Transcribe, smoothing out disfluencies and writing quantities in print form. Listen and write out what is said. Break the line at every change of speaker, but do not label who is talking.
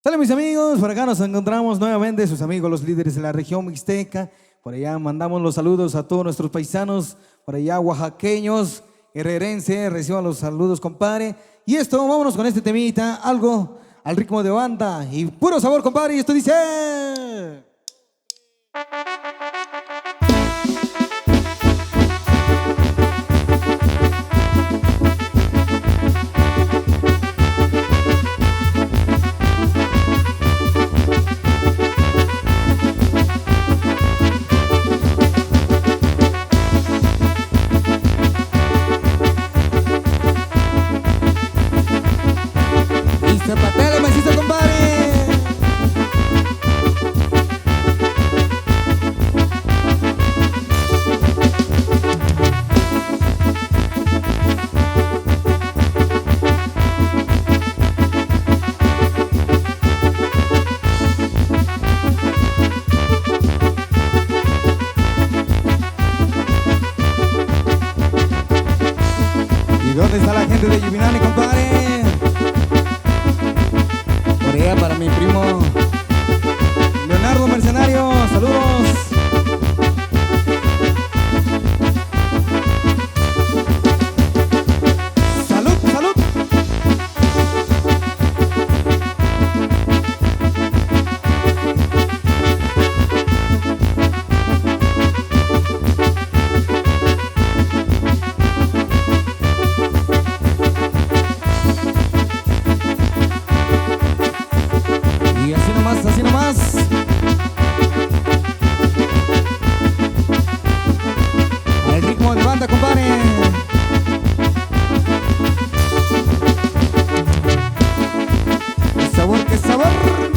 Hola mis amigos, por acá nos encontramos nuevamente sus amigos los líderes de la región mixteca. Por allá mandamos los saludos a todos nuestros paisanos, por allá oaxaqueños, herrerense, reciban los saludos compadre. Y esto, vámonos con este temita, algo al ritmo de banda y puro sabor compadre, y esto dice... Zapatero, macizo, compadre. ¿Y dónde está la gente de Yuvinani, compadre? Para mi primo Leonardo Mercenario, saludos. Salud, salud. Y así nomás, así nomás. Al ritmo de banda, compadre. ¡Qué sabor, qué sabor!